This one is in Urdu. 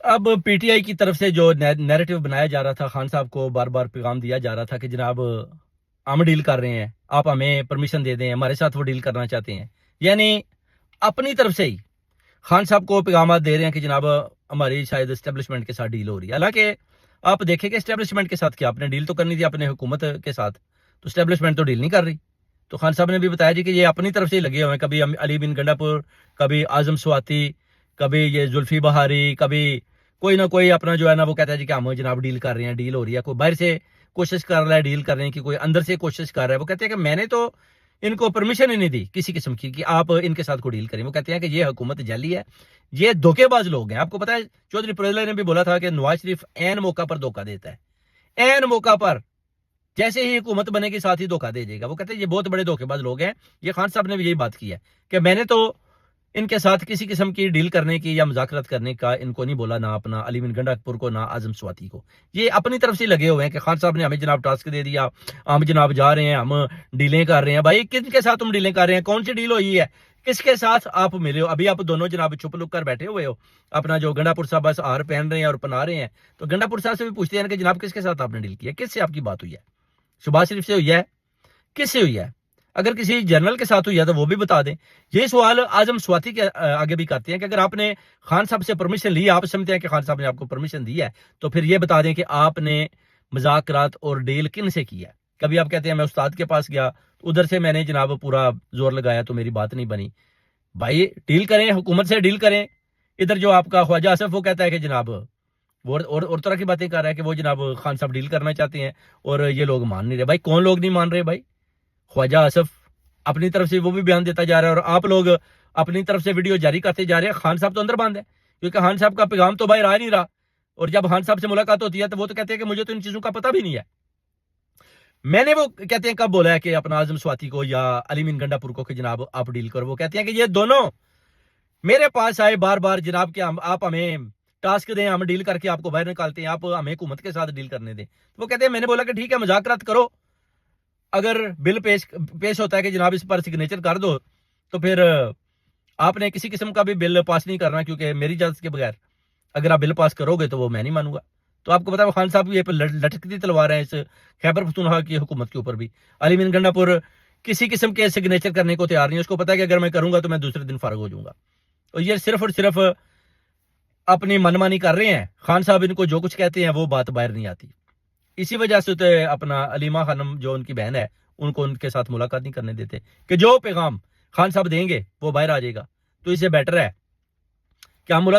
اب پی ٹی آئی کی طرف سے جو نیریٹو بنایا جا رہا تھا، خان صاحب کو بار بار پیغام دیا جا رہا تھا کہ جناب ہم ڈیل کر رہے ہیں، آپ ہمیں پرمیشن دے دیں، ہمارے ساتھ وہ ڈیل کرنا چاہتے ہیں، یعنی اپنی طرف سے ہی خان صاحب کو پیغامات دے رہے ہیں کہ جناب ہماری شاید اسٹیبلشمنٹ کے ساتھ ڈیل ہو رہی ہے۔ حالانکہ آپ دیکھیں کہ اسٹیبلشمنٹ کے ساتھ کیا، آپ نے ڈیل تو کرنی تھی اپنے حکومت کے ساتھ، تو اسٹیبلشمنٹ تو ڈیل نہیں کر رہی۔ تو خان صاحب نے بھی بتایا جی کہ یہ اپنی طرف سے ہی لگے ہوئے ہیں، کبھی علی بن گنڈا پور، کبھی اعظم سواتی، کبھی یہ زلفی بہاری، کبھی کوئی نہ کوئی اپنا جو ہے نا وہ کہتا ہے جی کہ ہم جناب ڈیل کر رہے ہیں، ڈیل ہو رہی ہے، کوئی باہر سے کوشش کر رہا ہے ڈیل کرنے کی، کوئی اندر سے کوشش کر رہا ہے۔ وہ کہتے ہیں کہ میں نے تو ان کو پرمیشن ہی نہیں دی کسی قسم کی کہ آپ ان کے ساتھ کو ڈیل کریں۔ وہ کہتے ہیں کہ یہ حکومت جعلی ہے، یہ دھوکے باز لوگ ہیں۔ آپ کو پتا ہے چودھری پرویز نے بھی بولا تھا کہ نواز شریف عین موقع پر دھوکہ دیتا ہے، عین موقع پر جیسے ہی حکومت بنے گی ساتھ ہی دھوکہ دے جائے گا۔ وہ کہتے ہیں یہ بہت بڑے دھوکے باز لوگ ہیں۔ یہ خان صاحب نے بھی یہی بات کی ہے کہ میں نے تو ان کے ساتھ کسی قسم کی ڈیل کرنے کی یا مذاکرات کرنے کا ان کو نہیں بولا، نہ اپنا علی بن گنڈا پور کو، نہ اعظم سواتی کو۔ یہ اپنی طرف سے لگے ہوئے ہیں کہ خان صاحب نے ہمیں جناب ٹاسک دے دیا، ہم جناب جا رہے ہیں، ہم ڈیلیں کر رہے ہیں۔ بھائی کن کے ساتھ تم ڈیلیں کر رہے ہیں؟ کون سی ڈیل ہوئی ہے؟ کس کے ساتھ آپ ملے ہو؟ ابھی آپ دونوں جناب چھپ لک کر بیٹھے ہوئے ہو، اپنا جو گنڈا پور صاحب بس ہار پہن رہے ہیں اور پہنا رہے ہیں، تو گنڈا پور صاحب سے بھی پوچھتے ہیں کہ جناب کس کے ساتھ آپ نے ڈیل کیا، کس سے آپ کی بات ہوئی ہے؟ شہباز شریف سے ہوئی ہے؟ کس سے ہوئی ہے؟ اگر کسی جنرل کے ساتھ ہوئی ہے تو وہ بھی بتا دیں۔ یہ سوال اعظم سواتی کے آگے بھی کرتے ہیں کہ اگر آپ نے خان صاحب سے پرمیشن لی، آپ سمجھتے ہیں کہ خان صاحب نے آپ کو پرمیشن دی ہے، تو پھر یہ بتا دیں کہ آپ نے مذاکرات اور ڈیل کن سے کی ہے۔ کبھی آپ کہتے ہیں میں استاد کے پاس گیا، ادھر سے میں نے جناب پورا زور لگایا تو میری بات نہیں بنی۔ بھائی ڈیل کریں، حکومت سے ڈیل کریں۔ ادھر جو آپ کا خواجہ آصف وہ کہتا ہے کہ جناب وہ اور طرح کی باتیں کر رہا ہے کہ وہ جناب خان صاحب ڈیل کرنا چاہتے ہیں اور یہ لوگ مان نہیں رہے۔ بھائی کون لوگ نہیں مان رہے؟ بھائی خواجہ آصف اپنی طرف سے وہ بھی بیان دیتا جا رہا ہے اور آپ لوگ اپنی طرف سے ویڈیو جاری کرتے جا رہے ہیں۔ خان صاحب تو اندر بند ہے، کیونکہ خان صاحب کا پیغام تو باہر آ نہیں رہا، اور جب خان صاحب سے ملاقات ہوتی ہے تو وہ تو کہتے ہیں کہ مجھے تو ان چیزوں کا پتہ بھی نہیں ہے۔ میں نے وہ کہتے ہیں کب بولا ہے کہ اپنا اعظم سواتی کو یا علی بن گنڈا پور کو کہ جناب آپ ڈیل کرو؟ وہ کہتے ہیں کہ یہ دونوں میرے پاس آئے بار بار جناب کہ آپ ہمیں ٹاسک دیں، ہم ڈیل کر کے آپ کو باہر نکالتے ہیں، آپ ہمیں حکومت کے ساتھ ڈیل کرنے دیں۔ وہ کہتے ہیں میں نے بولا کہ ٹھیک ہے مذاکرات کرو، اگر بل پیش ہوتا ہے کہ جناب اس پر سگنیچر کر دو، تو پھر آپ نے کسی قسم کا بھی بل پاس نہیں کرنا، کیونکہ میری اجازت کے بغیر اگر آپ بل پاس کرو گے تو وہ میں نہیں مانوں گا۔ تو آپ کو پتا ہے خان صاحب یہ لٹکتی تلوار ہے اس خیبر پختونخوا کی حکومت کے اوپر بھی۔ علی بن گنڈا پور کسی قسم کے سگنیچر کرنے کو تیار نہیں ہے، اس کو پتا ہے کہ اگر میں کروں گا تو میں دوسرے دن فارغ ہو جاؤں گا۔ اور یہ صرف اور صرف اپنی منمانی کر رہے ہیں۔ خان صاحب ان کو جو کچھ کہتے ہیں وہ بات باہر نہیں آتی۔ اسی وجہ سے تو اپنا علیمہ خانم جو ان کی بہن ہے ان کو ان کے ساتھ ملاقات نہیں کرنے دیتے کہ جو پیغام خان صاحب دیں گے وہ باہر آ جائے گا۔ تو اس سے بیٹر ہے کہ ہم